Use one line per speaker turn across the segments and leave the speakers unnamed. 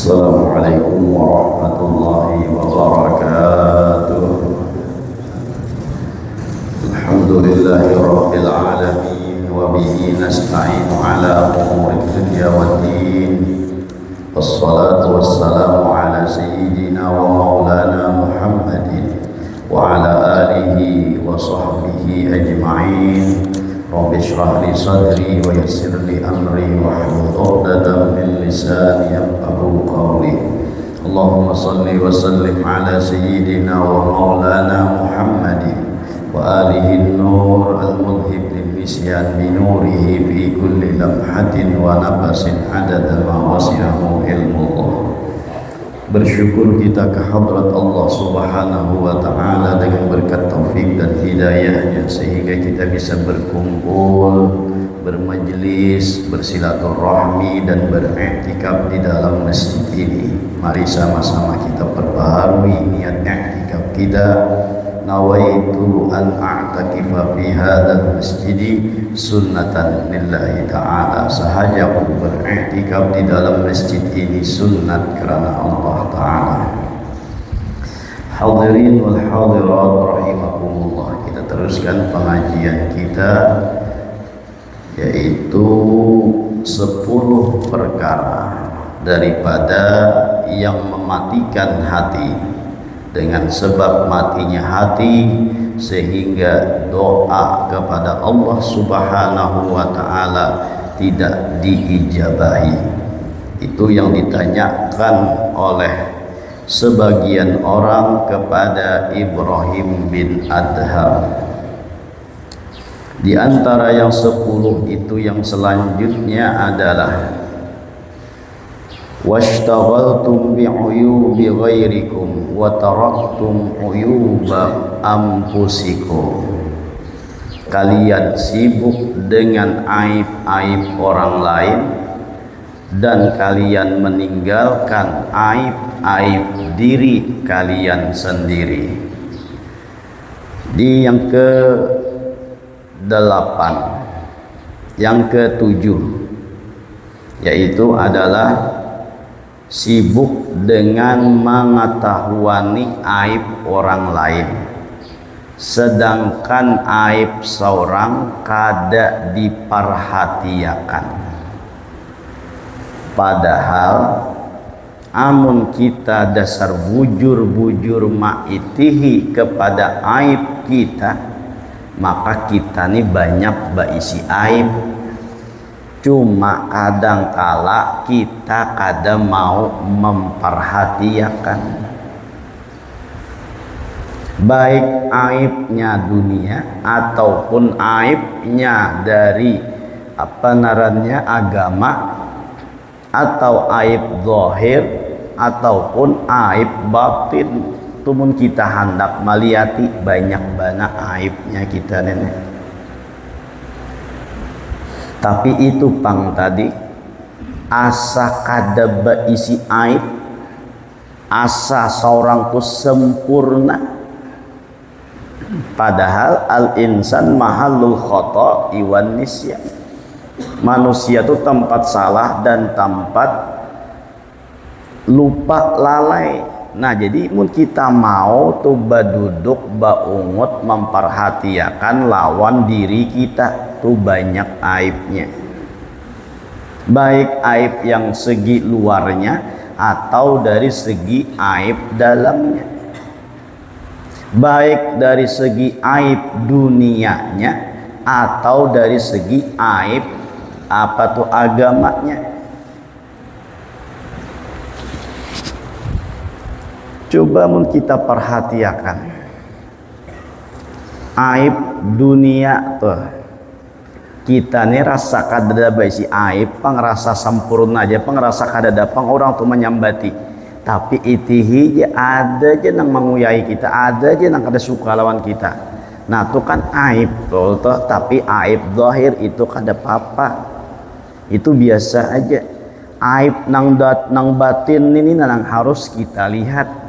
Assalamualaikum warahmatullahi wabarakatuh. Alhamdulillahi rabbil alamin wa bihi nasta'inu ala umuri dunya waddin. Wassalatu wassalamu ala sayyidina wa maulana Muhammadin wa ala alihi wa sahbihi ajma'in. Rabbi shrah li sadri wa yassir li amri wahlul 'uqdatam min lisani yafqahu qawli. Allahumma shalli wa sallim ala sayyidina wa maulana Muhammadin wa alihi an-nur al-mudhib lil misyan bi nurihi fi kulli lamhatin wa nafasin adada ma wasi'ahu ilmullah. Bersyukur kita ke hadrat Allah Subhanahu wa ta'ala dengan berkat taufik dan hidayahnya sehingga kita bisa berkumpul, bermajlis, bersilaturahmi dan beriktikaf di dalam masjid ini. Mari sama-sama kita perbaharui niat iktikaf kita. Nawaitu an a'takifa fi hadzal masjid sunnatan lillahi ta'ala. Sahaja aku beriktikaf di dalam masjid ini sunnat karena Allah Ta'ala. Hadirin wal hadirat rahimakumullah. Kita teruskan pengajian kita, yaitu 10 perkara daripada yang mematikan hati. Dengan sebab matinya hati sehingga doa kepada Allah Subhanahu wa ta'ala tidak diijabahi. Itu yang ditanyakan oleh sebagian orang kepada Ibrahim bin Adham. Di antara yang 10 itu yang selanjutnya adalah washtaghaltum bi'uyubi ghairikum wa taraktum uyuba anfusikum. Kalian sibuk dengan aib-aib orang lain dan kalian meninggalkan aib-aib diri kalian sendiri. Di yang ke-8, yang ke-7 yaitu adalah sibuk dengan mengetahui aib orang lain, sedangkan aib seorang kada diperhatiakan. Padahal amun kita dasar bujur-bujur ma'itihi kepada aib kita, maka kita ini banyak berisi aib. Cuma kadang kala kita kadang mau memperhatikan baik aibnya dunia ataupun aibnya dari agama, atau aib zahir ataupun aib batin. Tumun kita hendak meliati banyak banget aibnya kita nenek. Tapi itu pang tadi asa kada berisi aib, asa seorang tu sempurna. Padahal al-insan mahallul khata' iwan nisyan. Manusia itu tempat salah dan tempat lupa lalai. Nah, jadi mun kita mau tuh baduduk baungut memperhatikan lawan diri kita tuh banyak aibnya. Baik aib yang segi luarnya atau dari segi aib dalamnya. Baik dari segi aib dunianya atau dari segi aib agamanya. Coba mun kita perhatikan aib dunia tuh, kita nih rasa kada baisi aib, pengrasa sempurna aja, pengrasa kada dapang orang tuh menyambati. Tapi itihi ada aja nang menguyai kita, ada aja nang kada suka lawan kita. Nah itu kan aib tuh, tapi aib zahir itu kada apa-apa, itu biasa aja. Aib nang batin ini nang harus kita lihat.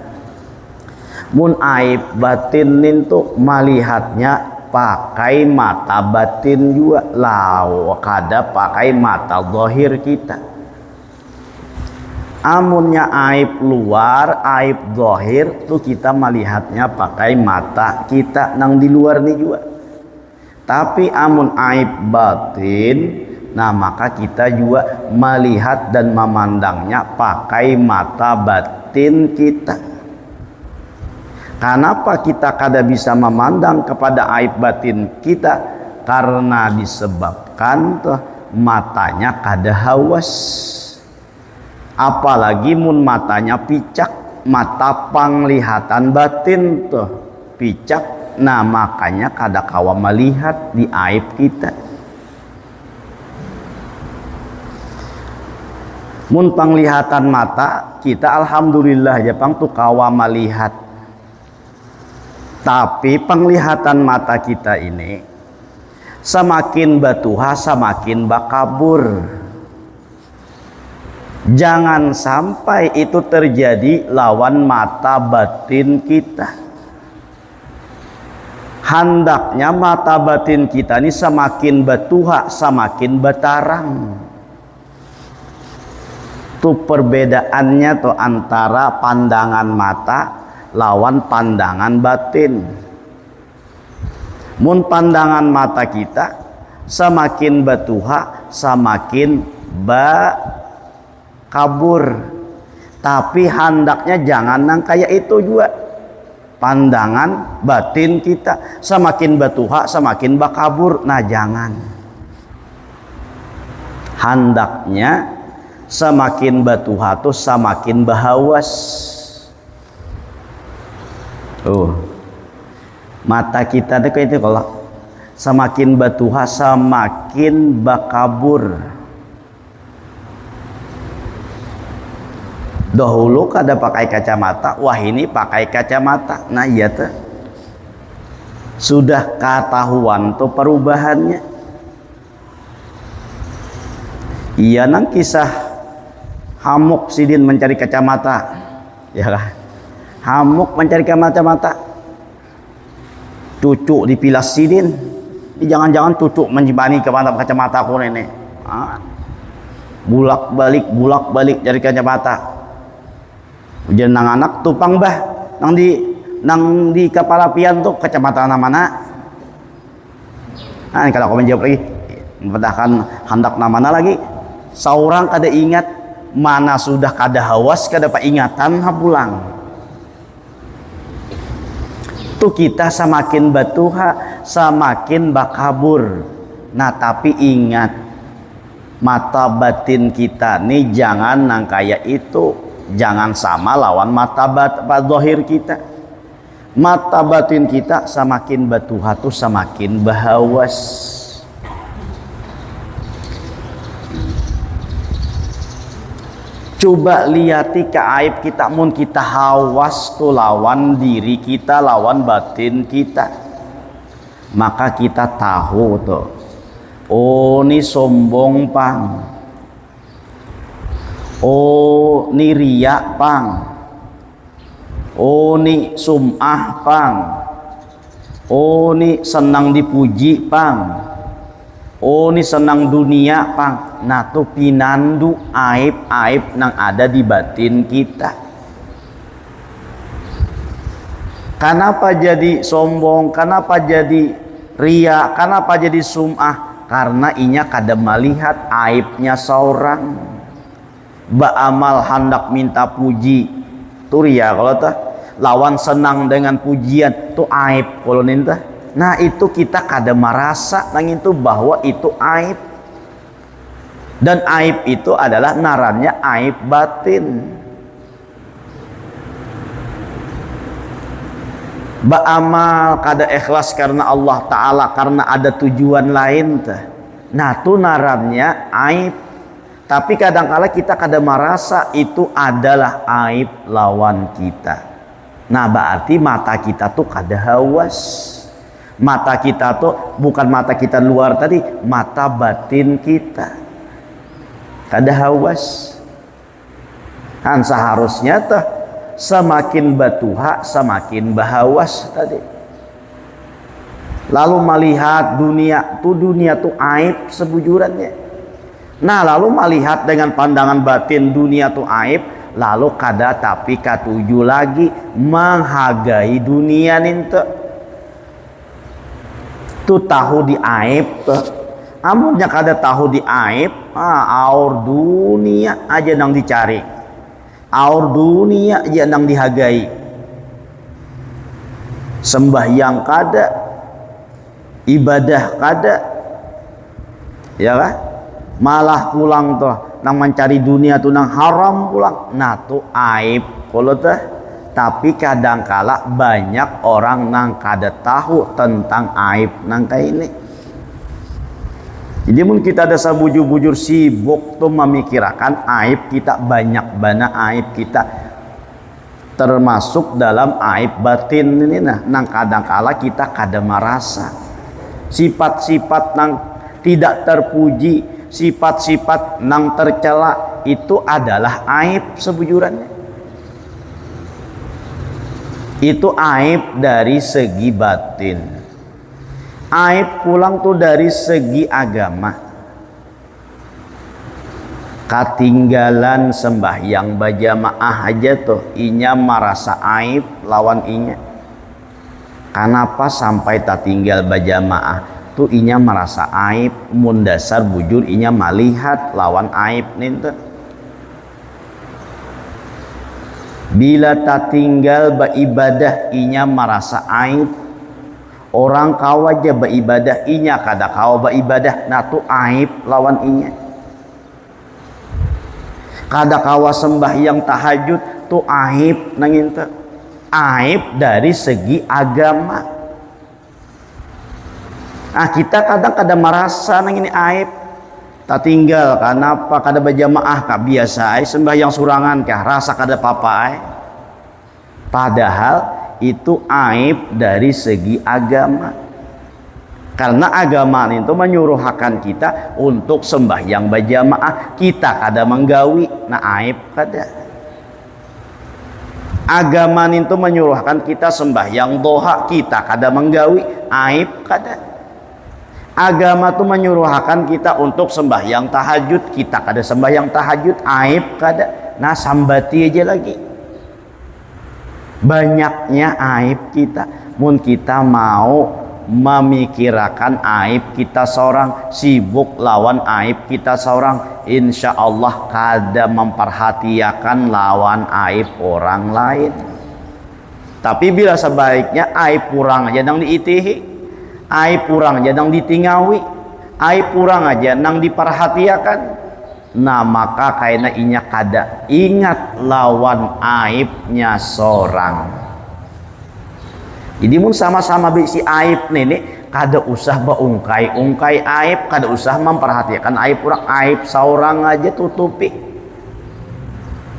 Mun aib batin itu melihatnya pakai mata batin juga, kada pakai mata zahir kita. Amunnya aib luar, aib zahir tuh kita melihatnya pakai mata kita nang di luar nih juga. Tapi amun aib batin, nah maka kita juga melihat dan memandangnya pakai mata batin kita. Kenapa kita kada bisa memandang kepada aib batin kita? Karena disebabkan tuh matanya kada hawas. Apalagi mun matanya picak, mata penglihatan batin tuh picak, nah makanya kada kawa melihat di aib kita. Mun penglihatan mata kita alhamdulillah ya pang tuh kawa melihat. Tapi penglihatan mata kita ini semakin batuha semakin bakabur. Jangan sampai itu terjadi lawan mata batin kita. Hendaknya mata batin kita ini semakin batuha semakin batarang. Itu perbedaannya tuh antara pandangan mata lawan pandangan batin. Mun pandangan mata kita semakin batuha semakin kabur, tapi hendaknya jangan nang kayak itu juga. Pandangan batin kita semakin batuha semakin bakabur, nah jangan. Hendaknya semakin batuha tuh semakin bahawas. Mata kita tuh kayak itu, kalau semakin batuha semakin bakabur. Dahulu kada pakai kacamata, wah ini pakai kacamata. Nah iya tuh sudah ketahuan tuh perubahannya. Iya nang kisah Hamuk Sidin mencari kacamata, ya kan? Hamuk mencari kacamata, cucu dipilas Sidin, jangan-jangan cucu menjibani kacamata aku nenek. Bulak balik dari kacamata. Ujian nang anak tupang bah nang di kepala pian tuh kacamata mana? Nah kalau kau menjawab lagi, padahal hendak namana lagi. Seorang kada ingat, mana sudah kada hawas kada ingatan pulang. Tuh kita semakin batuha semakin bakabur. Nah tapi ingat, mata batin kita nih jangan nang kayak itu. Jangan sama lawan mata zahir kita. Mata batin kita semakin batuha tuh semakin bahawas. Coba lihati ke aib kita, mun kita hawas tuh lawan diri kita, lawan batin kita, maka kita tahu tuh, oh ini sombong pang, oh ini riak pang, oh ini sum'ah pang, oh ini senang dipuji pang, oh ini senang dunia pang. Nah tuh pinandu aib-aib yang ada di batin kita. Kenapa jadi sombong? Kenapa jadi ria? Kenapa jadi sum'ah? Karena inya kada melihat aibnya seorang. Ba'amal hendak minta puji tuh ria kalau tuh lawan senang dengan pujian tuh aib kalau ninta. Nah itu kita kada merasa nang itu bahwa itu aib. Dan aib itu adalah narannya aib batin. Ba'amal kada ikhlas karena Allah Ta'ala, karena ada tujuan lain tuh. Nah itu narannya aib. Tapi kadang-kala kita kada merasa itu adalah aib lawan kita. Nah berarti mata kita tuh kada hawas. Mata kita tuh bukan mata kita luar tadi, mata batin kita kada hawas. Kan seharusnya tuh semakin batuha semakin bahawas tadi. Lalu melihat dunia tuh aib sebujurannya. Nah lalu melihat dengan pandangan batin dunia tuh aib, lalu kada tapi katuju lagi menghargai dunia ninte tu tahu di aib tuh amunnya kada tahu di aib aur dunia aja nang dicari, aur dunia aja nang dihargai, sembahyang kada, ibadah kada, ya kan? Malah pulang tuh nang mencari dunia tuh nang haram pulang, nah tuh aib kalau tuh. Tapi kadangkala banyak orang nang kada tahu tentang aib nang kayak ini. Jadi mun kita ada sabujur-bujur sibuk tuh memikirkan aib kita, banyak bana aib kita, termasuk dalam aib batin ini nang kadangkala kita kada merasa sifat-sifat nang tidak terpuji, sifat-sifat nang tercela itu adalah aib sebujurannya. Itu aib dari segi batin. Aib pulang tuh dari segi agama. Katinggalan sembahyang berjamaah aja tuh inya merasa aib lawan inya. Kenapa sampai tak tinggal berjamaah tuh inya merasa aib, mun dasar bujur inya melihat lawan aib ninten. Bila tak tinggal beribadah inya merasa aib. Orang kau aja beribadah inya kada kau beribadah, nah tu aib lawan inya. Kada kawa sembahyang tahajud tu aib nanginta. Aib dari segi agama. Kita kadang merasa nang ini aib. Tak tinggal kenapa kada berjamaah kah biasa sembahyang surangan kah rasa kada apa-apa padahal itu aib dari segi agama, karena agama itu menyuruhkan kita untuk sembahyang berjamaah, kita kada menggawi, nah aib kada. Agama itu menyuruhkan kita sembahyang doha, kita kada menggawi, aib kada. Agama itu menyuruhkan kita untuk sembahyang tahajud, kita kada sembahyang tahajud, aib kada. Nah sambati aja lagi. Banyaknya aib kita, mun kita mau memikirkan aib kita seorang, sibuk lawan aib kita seorang, insya Allah kada memperhatikan lawan aib orang lain. Tapi bila sebaiknya aib kurang aja nang diitihi, aib kurang aja nang ditingawi, aib kurang aja nang diperhatikan, nah maka kaina inya kada ingat lawan aibnya seorang. Jadi mun sama-sama bisi aib nenek kada usah baungkai-ungkai aib, kada usah memperhatikan aib orang, aib seorang aja tutupi,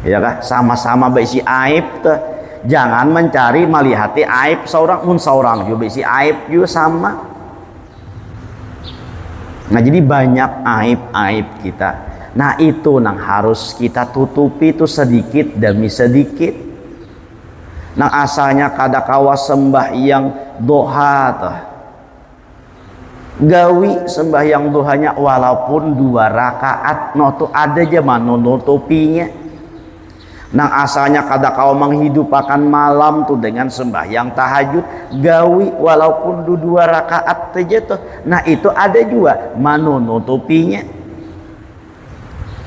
ya kah? Sama-sama bisi aib tuh, jangan mencari melihati aib seorang, mun seorang juga bisi aib juga sama. Nah jadi banyak aib-aib kita. Nah itu nang harus kita tutupi itu sedikit demi sedikit. Nang asalnya kada kawa sembahyang doha tuh, gawi sembahyang dohanya walaupun 2 rakaat, no tuh ada aja nutupinya. Nang asalnya kada kawa menghidupkan malam tuh dengan sembahyang tahajud, gawi walaupun 2 rakaat aja tuh, nah itu ada juga nutupinya.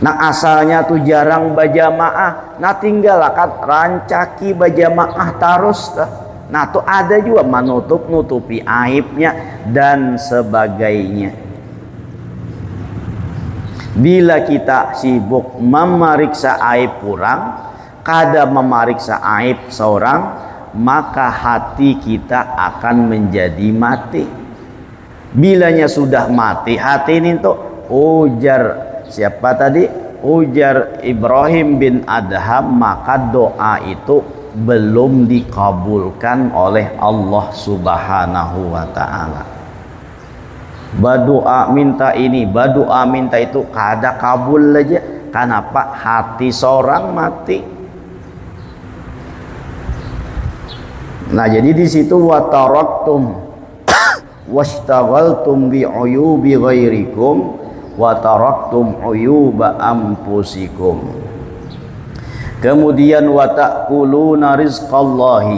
Nah asalnya tuh jarang berjamaah, nah tinggal akan rancaki berjamaah terus tuh. Nah tuh ada juga nutupi aibnya dan sebagainya. Bila kita sibuk memeriksa aib orang, kada memeriksa aib seorang, maka hati kita akan menjadi mati. Bilanya sudah mati hati ini tuh, ujar siapa tadi? Ujar Ibrahim bin Adham, maka doa itu belum dikabulkan oleh Allah Subhanahu wa ta'ala. Berdoa minta ini, berdoa minta itu, kada kabul aja. Kenapa? Hati seorang mati. Nah jadi di situ wataraktum wastaghaltum bi uyubi ghairikum wa taraktum uyuba anfusikum. Kemudian wa ta'kuluna rizqallahi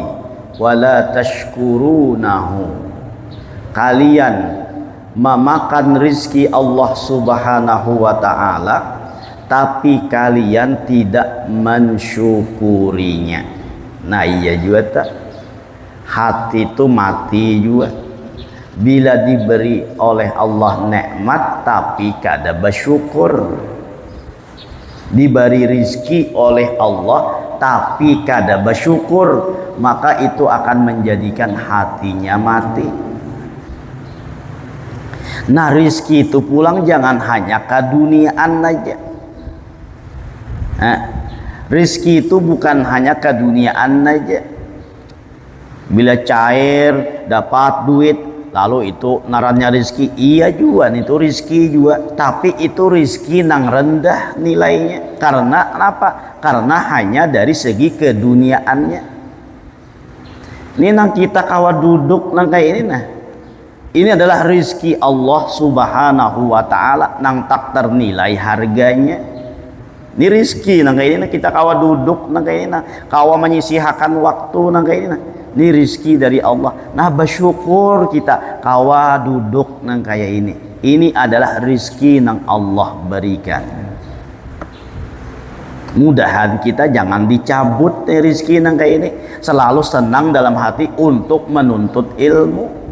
wa la tashkurunahu. Kalian memakan rizki Allah Subhanahu wa ta'ala, tapi kalian tidak mensyukurinya. Nah iya juga tak, hati itu mati juga bila diberi oleh Allah nikmat tapi kada bersyukur. Diberi rizki oleh Allah tapi kada bersyukur, maka itu akan menjadikan hatinya mati. Nah rizki itu pulang jangan hanya keduniaan aja. Rizki itu bukan hanya keduniaan aja. Bila cair dapat duit lalu itu narannya rizki, iya juga itu rizki juga, tapi itu rizki nang rendah nilainya. Karena apa? Karena hanya dari segi keduniaannya. Ini nang kita kawa duduk nang kayak ini, nah ini adalah rizki Allah Subhanahu wa ta'ala nang tak ternilai harganya. Ini rizki nang kayak ini, kita kawa duduk nang kayak ini, kawa menyisihakan waktu nang kayak ini, ini rizki dari Allah. Nah bersyukur kita kawa duduk nang kayak ini. Ini adalah rizki nang Allah berikan. Mudahan kita jangan dicabut rizki nang kayak ini. Selalu senang dalam hati untuk menuntut ilmu.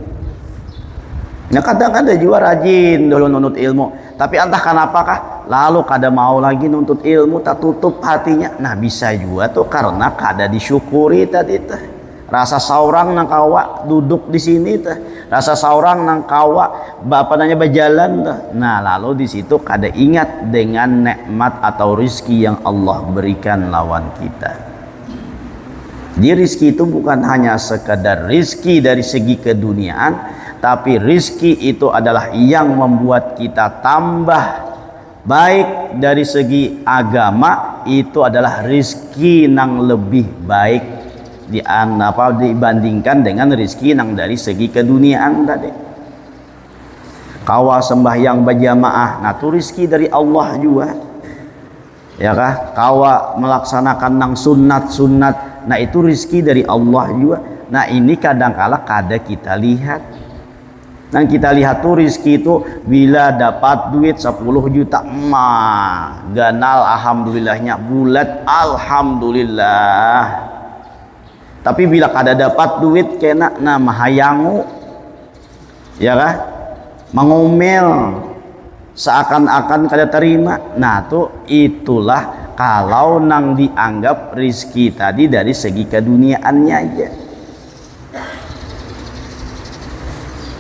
Nah kadang ada juga rajin dulu nuntut ilmu, tapi entah kenapakah lalu kada mau lagi nuntut ilmu, tak tutup hatinya. Nah bisa juga tuh karena kada disyukuri tadi tuh. Rasa saurang nang kawa duduk di sini tuh, rasa saurang nang kawa berjalan tuh. Nah lalu di situ kada ingat dengan nikmat atau rizki yang Allah berikan lawan kita. Jadi rizki itu bukan hanya sekadar rizki dari segi keduniaan, tapi rizki itu adalah yang membuat kita tambah baik dari segi agama. Itu adalah rizki nang lebih baik dibandingkan dengan rizki nang dari segi keduniaan tadi. Kawa sembahyang berjamaah, nah itu rizki dari Allah juga, ya kah? Kawa melaksanakan nang sunat, nah itu rizki dari Allah juga. Nah ini kadangkala kada kita lihat. Dan kita lihat tuh rizki itu bila dapat duit 10 juta ganal alhamdulillahnya bulat alhamdulillah. Tapi bila kada dapat duit kena mahayangu, ya kah? Mengomel seakan-akan kada terima. Nah tuh itulah kalau nang dianggap rizki tadi dari segi keduniaannya aja.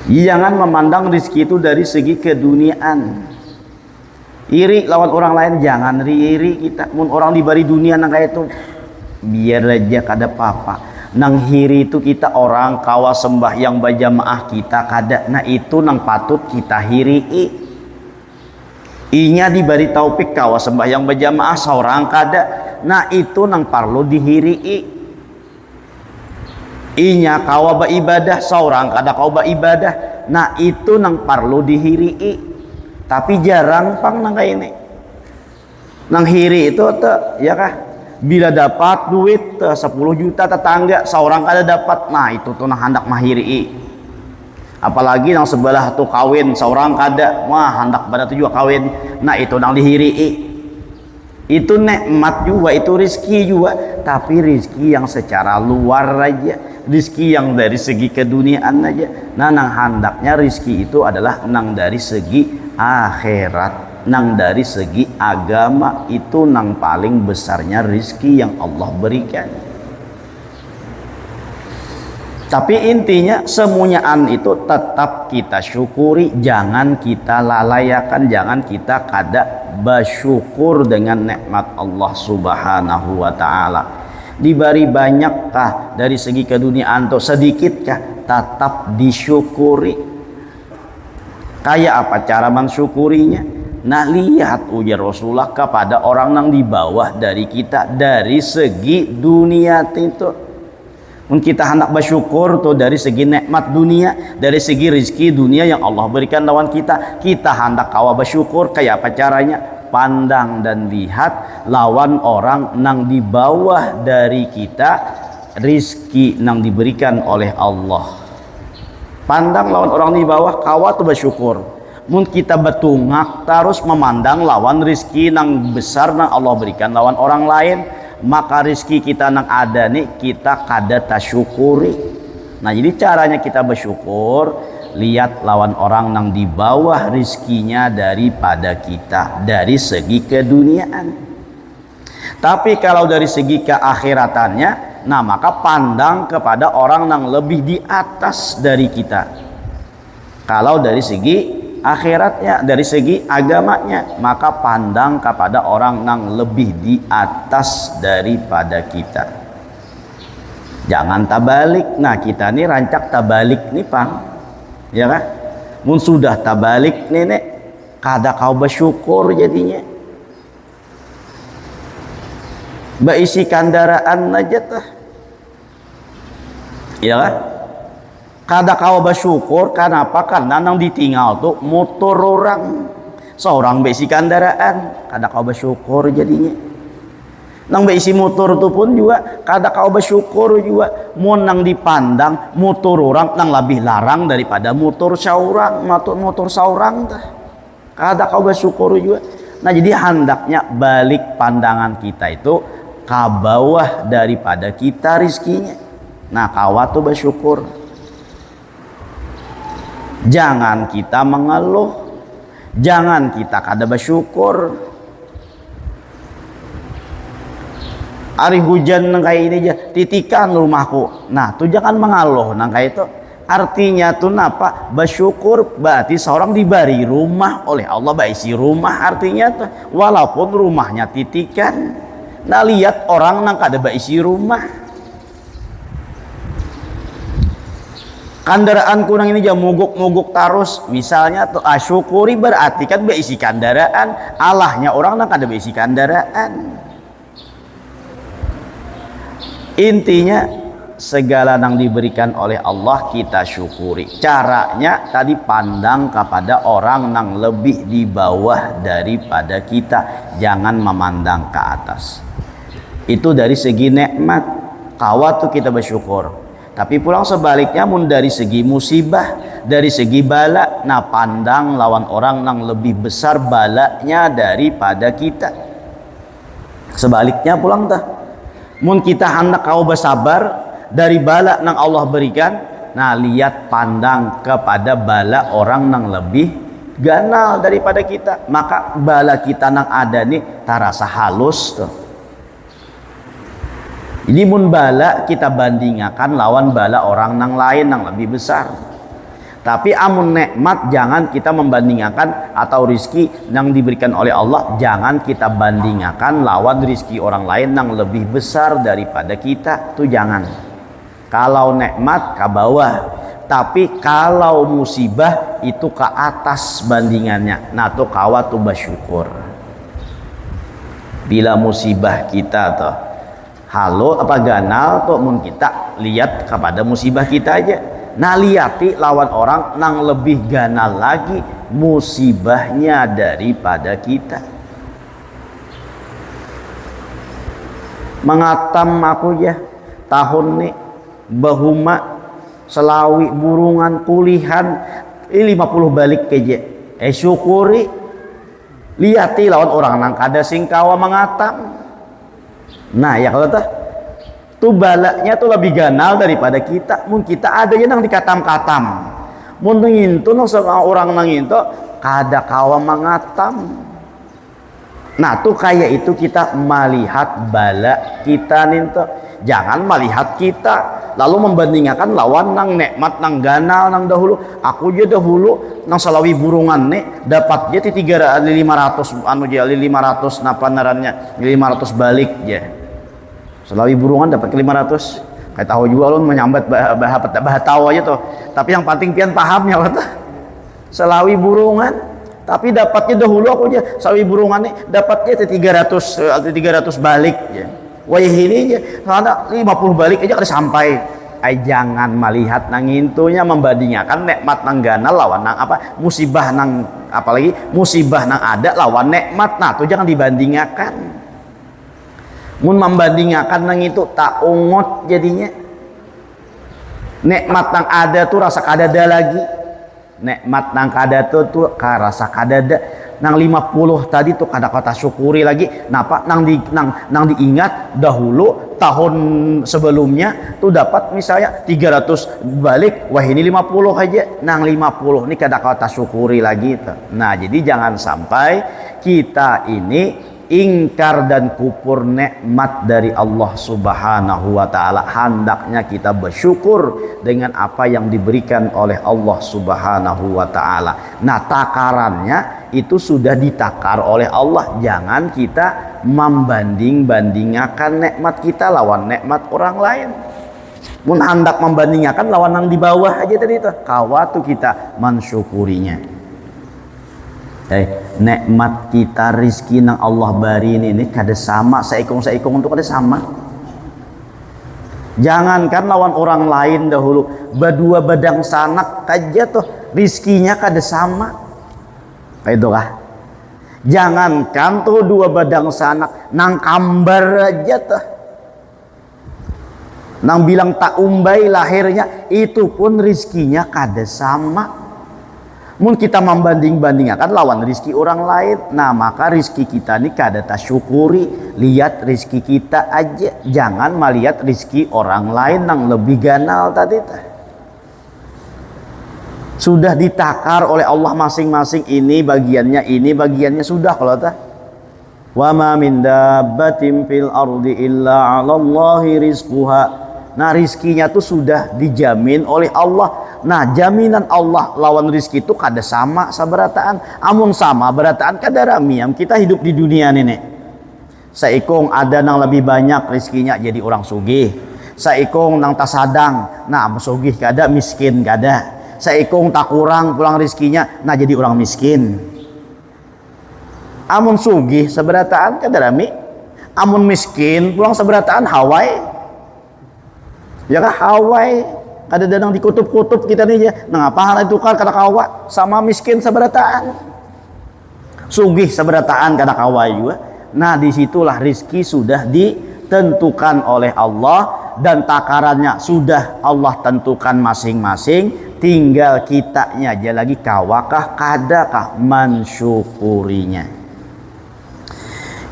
Jangan memandang rizki itu dari segi keduniaan. Iri lawan orang lain, jangan iri kita. Mun orang diberi dunia nang kayak itu, biar aja kada apa-apa. Nang hiri itu kita orang kawa sembahyang berjamaah kita kada. Nah itu nang patut kita hiri. Inya diberi taufik kawa sembahyang berjamaah seorang kada. Nah itu nang perlu dihiri. Inya kawa beribadah seorang kada kawa beribadah. Nah itu nang perlu dihiri. Tapi jarang pang nang kayak ini. Nang hiri itu ya kah? Bila dapat duit 10 juta tetangga seorang kada dapat, nah itu tuh nang hendak mahiri. Apalagi nang sebelah tuh kawin seorang kada, wah hendak pada tuh juga kawin, nah itu nang dihiri. Itu nikmat juga, itu rizki juga, tapi rizki yang secara luar aja, rizki yang dari segi keduniaan aja. Nah nang hendaknya rizki itu adalah nang dari segi akhirat, nang dari segi agama, itu nang paling besarnya rizki yang Allah berikan. Tapi intinya semuanyaan itu tetap kita syukuri, jangan kita lalayakan, jangan kita kada bersyukur dengan nikmat Allah Subhanahu wa ta'ala. Diberi banyakkah dari segi keduniaan atau sedikitkah, tetap disyukuri. Kayak apa cara mensyukurinya? Nah lihat ujar Rasulullah kepada orang yang di bawah dari kita dari segi dunia itu. Kita hendak bersyukur tuh dari segi nikmat dunia, dari segi rezeki dunia yang Allah berikan lawan kita. Kita hendak kawa bersyukur kayak apa caranya? pandang dan lihat lawan orang nang di bawah dari kita rizki nang diberikan oleh Allah. Pandang lawan orang di bawah, kawa tu bersyukur. Mun kita betungak terus memandang lawan rizki nang besar nang Allah berikan lawan orang lain, maka rizki kita nang ada nih kita kada tasyukuri. Nah jadi caranya kita bersyukur, lihat lawan orang nang di bawah rizkinya daripada kita dari segi keduniaan. Tapi kalau dari segi keakhiratannya, nah maka pandang kepada orang nang lebih di atas dari kita. Kalau dari segi akhiratnya, dari segi agamanya, maka pandang kepada orang nang lebih di atas daripada kita. Jangan tabalik. Nah kita nih rancak tabalik nih Pang, ya kan? Mun sudah tabalik nenek, kada kau bersyukur jadinya. Beisi kendaraan aja tah, ya kan? Kada kau bersyukur, kenapa? Karena nang ditinggal tuh motor orang, seorang beisi kendaraan, kada kau bersyukur jadinya. Nang beisi motor itu pun juga kada kau bersyukur juga. Mau nang dipandang motor orang nang lebih larang daripada motor seorang, motor seorang tah, kada kau bersyukur juga. Nah jadi hendaknya balik pandangan kita itu ke bawah daripada kita rizkinya. Nah kawa tuh bersyukur. Jangan kita mengeluh, jangan kita kada bersyukur. Hari hujan nang kayak ini aja, titikan rumahku. Nah tuh jangan mengeluh nang kayak itu. Artinya tuh napa? Bersyukur berarti seorang diberi rumah oleh Allah, baisi rumah artinya tuh walaupun rumahnya titikan. Nah lihat orang nang kada baisi rumah. Kendaraan kunang ini jam mogok terus misalnya tuh syukuri berarti kan beisi kendaraan. Allahnya orang nang kada beisi kendaraan. Intinya segala yang diberikan oleh Allah kita syukuri. Caranya tadi pandang kepada orang yang lebih di bawah daripada kita, jangan memandang ke atas. Itu dari segi nikmat, kawa tuh kita bersyukur. Tapi pulang sebaliknya mun dari segi musibah, dari segi bala, nah pandang lawan orang yang lebih besar balanya daripada kita. Sebaliknya pulang dah. Mun kita hendak kau bersabar dari bala nang Allah berikan, nah lihat pandang kepada bala orang nang lebih ganal daripada kita, maka bala kita nang ada nih tarasa halus tuh. Jadi mun bala kita bandingkan lawan bala orang nang lain nang lebih besar. Tapi amun nikmat jangan kita membandingkan, atau rizki yang diberikan oleh Allah jangan kita bandingkan lawan rizki orang lain yang lebih besar daripada kita, tuh jangan. Kalau nikmat ke bawah, tapi kalau musibah itu ke atas bandingannya. Nah tuh kawa tuh bersyukur. Bila musibah kita tuh halo apa ganal tuh mun kita lihat kepada musibah kita aja. Nah lihati lawan orang nang lebih ganal lagi musibahnya daripada kita. Mengatam aku ya tahun nih bahuma selawi burungan pulihan 50 balik keje. Syukuri. Lihati lawan orang nang kada singkawa mengatam. Nah ya kalau tuh balanya tuh lebih ganal daripada kita. Mun kita ada yang nang dikatam-katam. Mun ngintu nang orang nang ngintu kada kawa mengatam. Nah tuh kayak itu kita melihat bala kita ninto. Jangan melihat kita lalu membandingkan lawan nang nikmat nang ganal nang dahulu. Aku aja dahulu nang salawi burungan nih dapat dia 500 anu aja 500 napa narannya 500 balik ya. Salawi burungan dapat ke 500. Kayak tahu juga lu menyambat bah tahu aja tuh. Tapi yang penting pian pahamnya kata. Salawi burungan tapi dapatnya dahulu aku aja salawi burungan nih dapatnya 300 balik ya. Wah ini aja, ada 50 balik aja kada sampai.
ay jangan melihat nang intunya membandingkan nikmat nang gana lawan nang apa musibah nang apalagi musibah nang ada lawan nikmat. Nah tuh jangan dibandingkan. Mun membandingkan nang itu tak ungut jadinya. Nikmat nang ada tuh rasa kadada lagi. Nikmat nang kada tuh rasa kadada. Nang 50 tadi tuh kada kata syukuri lagi. Napa nang diingat dahulu tahun sebelumnya tuh dapat misalnya 300 balik, wah ini 50 aja. Nang 50 ini kada kata syukuri lagi tuh. Nah, jadi jangan sampai kita ini ingkar dan kupur nikmat dari Allah Subhanahu wa taala. Hendaknya kita bersyukur dengan apa yang diberikan oleh Allah Subhanahu wa taala. Nah, takarannya itu sudah ditakar oleh Allah. Jangan kita membanding-bandingkan nikmat kita lawan nikmat orang lain. Mun hendak membandingkan lawan yang di bawah aja tadi itu, kawatu kita mensyukurinya. Nikmat kita rizki nang Allah bari ini kada sama saikung untuk kada sama. Jangankan lawan orang lain dahulu, berdua badang sanak aja tuh rizkinya kada sama. Kayak itu kah? Jangankan tuh dua badang sanak, nang kambar aja tuh, nang bilang tak umbai lahirnya itu pun rizkinya kada sama. Mun kita membanding-bandingkan lawan rizki orang lain, nah maka rizki kita ini kada tasyukuri. Lihat rizki kita aja, jangan melihat rizki orang lain yang lebih ganal tadi. Sudah ditakar oleh Allah masing-masing, ini bagiannya sudah kalau tah. Wa ma min dabbatin fil ardi illa 'alallahi rizquha. Nah, rizkinya tuh sudah dijamin oleh Allah. Nah, jaminan Allah lawan rizki itu kada sama sabarataan. Amun sama berataan kada ramiam kita hidup di dunia ini. Saikung ada nang lebih banyak rizkinya jadi orang sugih. Saikung nang tasadang, nah sugih kada, miskin kada. Saikung tak kurang pulang rizkinya, nah jadi orang miskin. Amun sugih sabarataan kada rami. Amun miskin pulang sabarataan hawai. Ya kah hawai. Kada danang dikutub-kutub kita nih ya. Nah, apa hal itu kan kada kawa sama miskin sabarataan. Sugih sabarataan kada kawa juga. Nah, disitulah rizki sudah ditentukan oleh Allah dan takarannya sudah Allah tentukan masing-masing. Tinggal kitanya aja lagi kawakah kadakah mensyukurinya.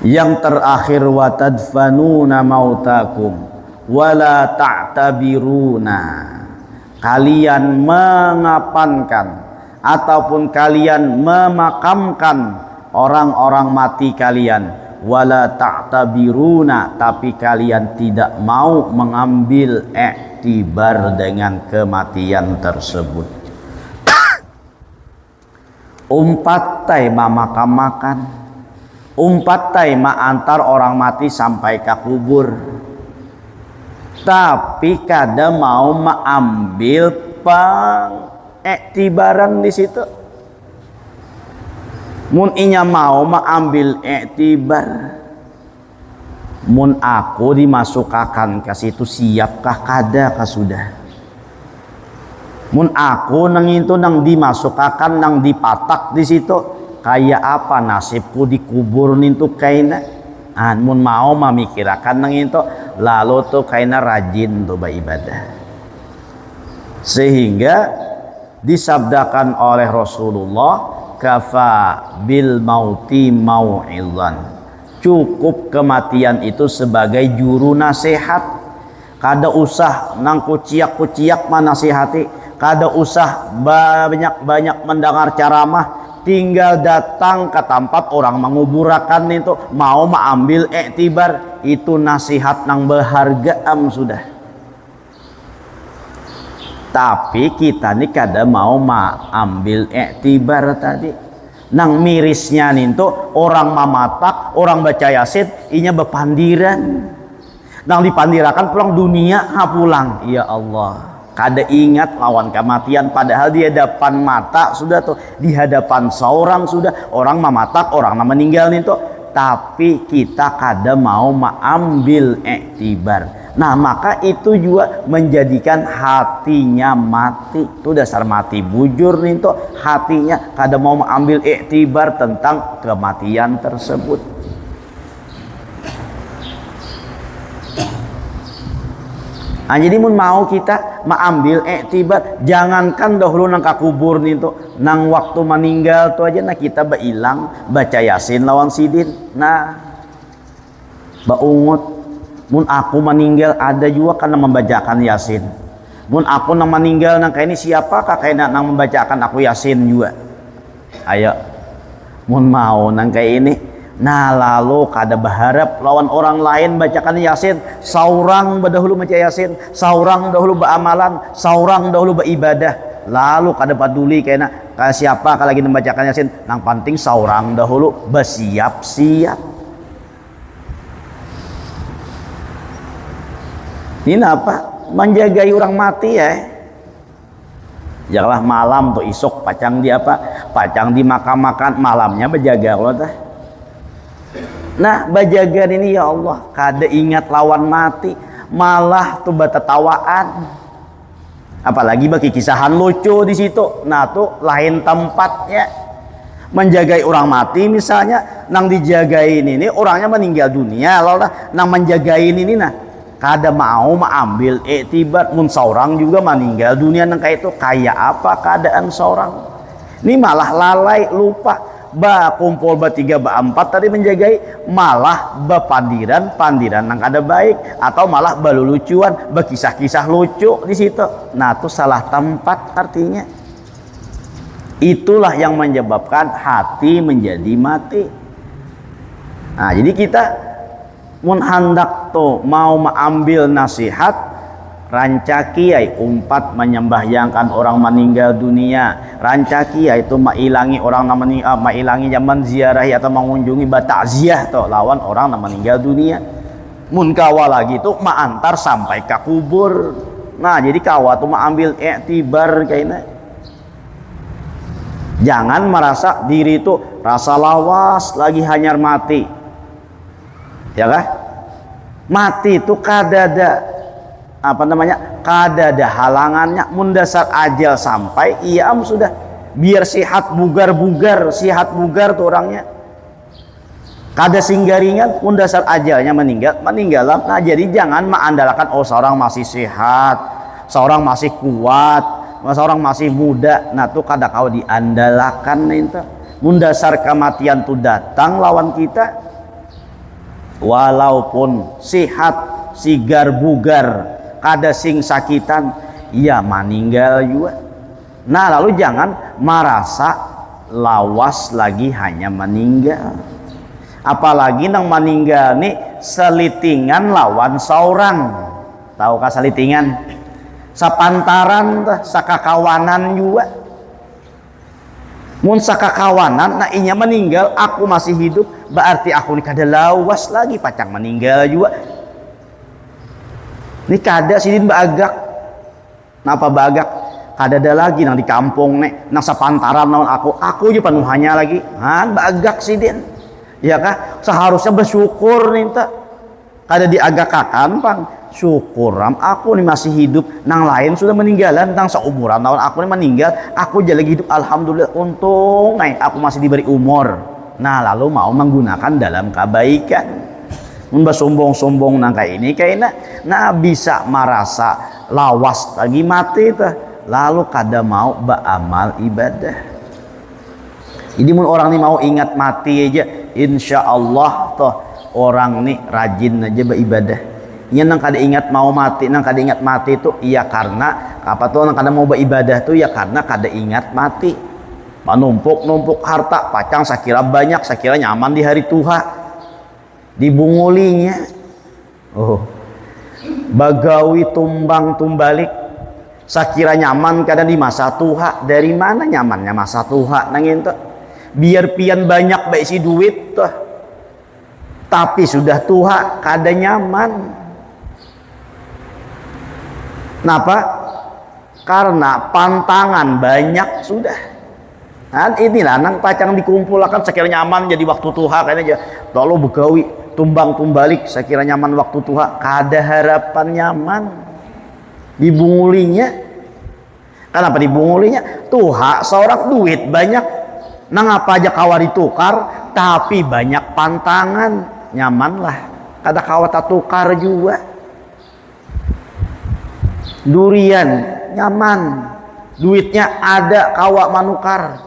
Yang terakhir wa tadfanuna mautakum wala ta'tabiruna. Kalian mengapankan ataupun kalian memakamkan orang-orang mati kalian, wala ta'tabiruna, tapi kalian tidak mau mengambil iktibar dengan kematian tersebut. Umpat tema makam-makan, umpat tema antar orang mati sampai ke kubur, tapi kada mau mengambil pengiktibaran di situ. Mun inya mau mengambil iktibar, mun aku dimasukkan ke situ siapkah kada kah sudah? Mun aku nang itu nang dimasukkan nang dipatak di situ, kayak apa nasibku dikubur nintu kaina? Mun mau memikirkan nang itu, lalu tuh kaina rajin tuh beribadah. Sehingga disabdakan oleh Rasulullah, kafa bil mauti mau'izan. Cukup kematian itu sebagai juru nasihat. Kada usah nang kuciak-kuciak manasihati, kada usah banyak-banyak mendengar ceramah. Tinggal datang ke tempat orang menguburakan itu, mau mengambil iktibar, itu nasihat nang berharga sudah. Tapi kita nih kada mau mengambil iktibar tadi. Nang mirisnya nih tuh orang mamatak, orang baca yasin, inya bepandiran. Nang dipandirakan pulang dunia, pulang. Ya Allah. Kada ingat lawan kematian, padahal di hadapan mata sudah tuh, di hadapan seorang sudah orang mematak, orang meninggal nih tuh, tapi kita kada mau mengambil iktibar. Nah, maka itu juga menjadikan hatinya mati. Itu dasar mati bujur nih tuh, hatinya kada mau mengambil iktibar tentang kematian tersebut. Nah, jadi mun mau kita mengambil iktibar, jangankan dahulu nang kubur nih tuh, nang waktu meninggal tuh aja nah kita bailang baca Yasin lawan sidin. Nah, baungut mun aku meninggal ada juga karena membacakan Yasin. Mun aku nang meninggal nang kayak ini siapakah kayak nang membacakan aku Yasin juga. Ayo, mun mau nang kayak ini, nah lalu kada berharap lawan orang lain bacakan Yasin, saurang dahulu baca Yasin, saurang dahulu beramalan, saurang dahulu beribadah, lalu kada peduli kayak siapa kalau lagi membacakan Yasin, nang penting saurang dahulu bersiap-siap. Ini apa? Menjagai orang mati ya. Janganlah malam tuh isok pacang di apa? Pacang di makan malamnya berjaga Allah tah. Nah, berjaga ini ya Allah, kada ingat lawan mati, malah tuh batatawaan. Apalagi bagi kisahan lucu di situ. Nah, tuh lain tempatnya. Menjagai orang mati misalnya, nang dijagain ini orangnya meninggal dunia, lalu nang menjagain ini nah kada mau mengambil iktibar mun seorang juga meninggal dunia nang kayak itu kayak apa keadaan seorang ini malah lalai lupa kumpul bertiga berempat tadi menjagai malah pandiran nang kada baik atau malah balulucuan berkisah-kisah lucu di situ. Nah itu salah tempat artinya. Itulah yang menyebabkan hati menjadi mati. Nah jadi kita mun hendak tuh mau mengambil nasihat rancaki umpat menyembahyangkan orang meninggal dunia, rancaki itu mailangi orang mailangi zaman ziarahi atau mengunjungi batakziah tuh lawan orang meninggal dunia. Mun kawa lagi tuh antar sampai ke kubur. Nah jadi kawa tuh mengambil iktibar kayaknya. Jangan merasa diri itu rasa lawas lagi hanyar mati. Ya kah? Mati itu kadada apa namanya? Kadada halangannya mundasar ajal sampai iya sudah biar sehat bugar tuh orangnya. Kada singgaringan mundasar ajalnya meninggal. Nah jadi jangan mengandalkan seorang masih sehat, seorang masih kuat, seorang masih muda. Nah tuh kada kau diandalkan itu. Mundasar kematian tuh datang lawan kita. Walaupun sehat sigar bugar kada sing sakitan ya meninggal juga. Nah lalu jangan merasa lawas lagi hanya meninggal, apalagi nang meninggal nih selitingan lawan seorang. Tahukah selitingan? Sapantaran sakakawanan juga. Mun sakakawanan nah inya meninggal aku masih hidup berarti aku ini kada lawas lagi pacang meninggal juga. Ini kada sidin bagak. Napa bagak? Kada ada lagi nang di kampung nek nang sapantaran naon aku aja penuhannya lagi. Han bagak sidin. Ya kah? Seharusnya bersyukur nih ta. Kada diagakakan pang syukuram aku nih masih hidup, nang lain sudah meninggalan, nang seumuran tahun aku nih meninggal, aku jadi lagi hidup alhamdulillah, untung aku masih diberi umur. Nah lalu mau menggunakan dalam kebaikan. Mun sombong nang kayak ini kayaknya nah bisa merasa lawas lagi mati tuh, lalu kada mau beramal ibadah. Jadi mun orang nih mau ingat mati aja, insya Allah tuh orang nih rajin aja beribadah. Nya nang kada ingat mau mati, nang kada ingat mati itu iya karena apa tuh nang kada mau beribadah tuh ya karena kada ingat mati. Menumpuk harta pacang sakira banyak, sakira nyaman di hari Tuhan. Dibungulinya. Oh. Bagawi tumbang tumbalik. Sakira nyaman kada di masa Tuhan. Dari mana nyamannya masa Tuhan nang ento? Biar pian banyak baik si duit tuh. Tapi sudah Tuhan kada nyaman. Kenapa? Karena pantangan banyak sudah. Nah, inilah nang pacang dikumpulkan sekiranya nyaman jadi waktu Tuhan kayaknya aja. Lalu begawi tumbang tumbalik sekira nyaman waktu tuha kada harapan nyaman dibungulinya. Kenapa dibungulinya? Tuha seorang duit banyak, nang apa aja kawa ditukar, tapi banyak pantangan, nyaman lah. Kada kawa tukar juga. Durian nyaman, duitnya ada kawa manukar.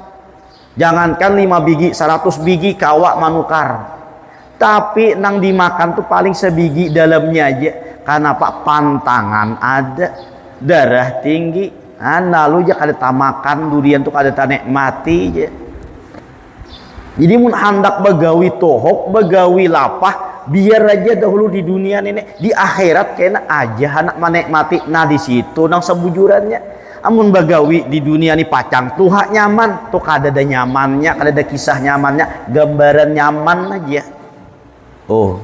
Jangankan 5 biji, 100 biji kawa manukar. Tapi nang dimakan tuh paling sebiji dalamnya aja. Kenapa? Pantangan ada, darah tinggi. Lalu aja kada tamakan durian tuh kada tanikmati aja. Jadi mun hendak begawi tohok, begawi lapah, biar aja dahulu di dunia ini, di akhirat kena aja anak menikmati. Nah di situ nang sebujurannya. Amun begawi di dunia ini pacang tuha nyaman, tuh kada ada nyamannya, kada ada kisah nyamannya, gambaran nyaman aja. Oh,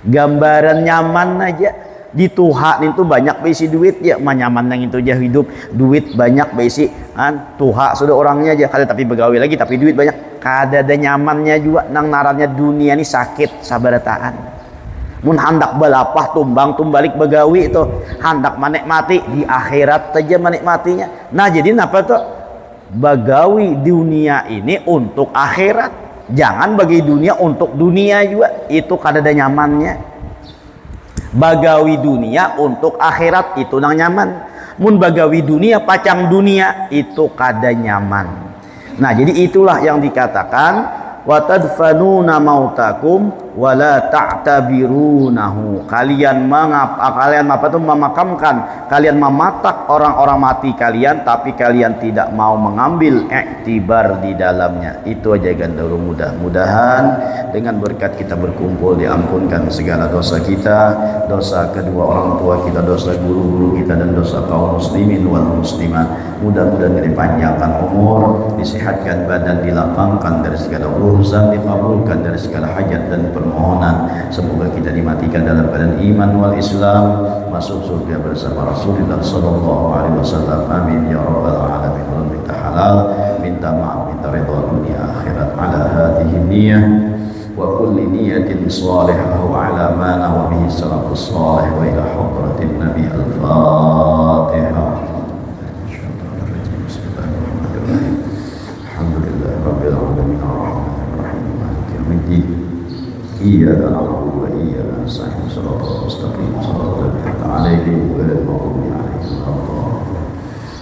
gambaran nyaman aja. Di tuha itu banyak besi duit ya, nyaman nang itu aja hidup, duit banyak besi tuha sudah orangnya aja kada tapi begawi lagi tapi duit banyak, kada ada nyamannya juga. Nang narannya dunia ini sakit sabarataan. Mun hendak balapah tumbang tumbalik begawi itu hendak menikmati di akhirat aja menikmatinya. Nah jadi apa tuh begawi dunia ini untuk akhirat, jangan bagi dunia untuk dunia juga, itu kada ada nyamannya. Bagawi dunia untuk akhirat itu nang nyaman. Mun bagawi dunia pacang dunia itu kada nyaman. Nah jadi itulah yang dikatakan wa tadfanuna mautakum wala ta'tabirunahu. Kalian memakamkan, kalian mematak orang-orang mati kalian, tapi kalian tidak mau mengambil iktibar di dalamnya. Itu aja gandaro. Mudah-mudahan dengan berkat kita berkumpul diampunkan segala dosa kita, dosa kedua orang tua kita, dosa guru-guru kita, dan dosa kaum muslimin wal muslimat. Mudah-mudahan dipanjangkan umur, disehatkan badan, dilapangkan dari segala urusan, dikabulkan dari segala hajat dan permohonan. Semoga kita dimatikan dalam keadaan iman wal Islam, masuk surga bersama Rasulullah sallallahu alaihi wasallam. Amin ya rabbal alamin. Minta halal, minta maaf, minta ridha dunia akhirat ala hadhihi niyyah wa kulli niyatin salihah wa ala ma nawa bihi salafus salih wa ila hadratin nabi al-fatihah. Rabbil alamin arrahmanir rahim maliki yaumiddin iyyaka na'budu wa iyyaka nasta'in shiratal mustaqim shiratal ladzina an'amta 'alaihim ghairil maghdubi 'alaihim waladdallin.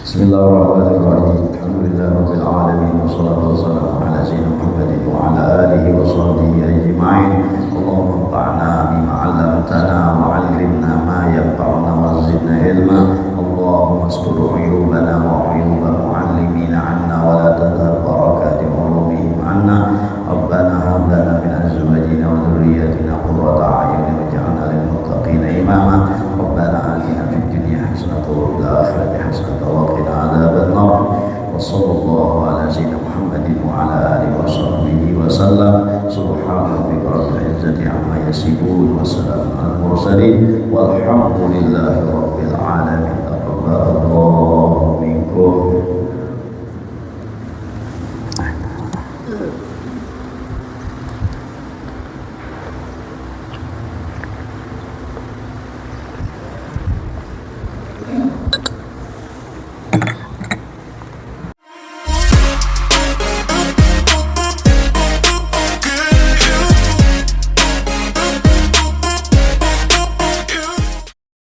Bismillahirrahmanirrahim. Alhamdulillahi rabbil alamin wassalatu wassalamu ala sayyidina Muhammadin wa ala alihi wa sahbihi ajma'in. Allahumma anfa'na bima 'allamtana wa 'allimna ma yanfa'una wa zidna ilma. Allahumma astur 'uyubana wa 'uyubal mu'allimina 'anna wa la tadhhar barakati ulumihim 'anna. Rabbana hab lana min azwajina wa dhurriyyatina qurrata a'yunin waj'alna lil muttaqina imama. Rabbana atina fid dunya hasanatan wa fil akhirati hasanatan wa qina adzaban nar. Wa sallallahu ala sayyidina Muhammadin wa ala alihi wa sahbihi wa sallam. Subhana rabbika rabbil izzati amma yasifun wa salamun alal mursalin walhamdulillahi rabbil alamin.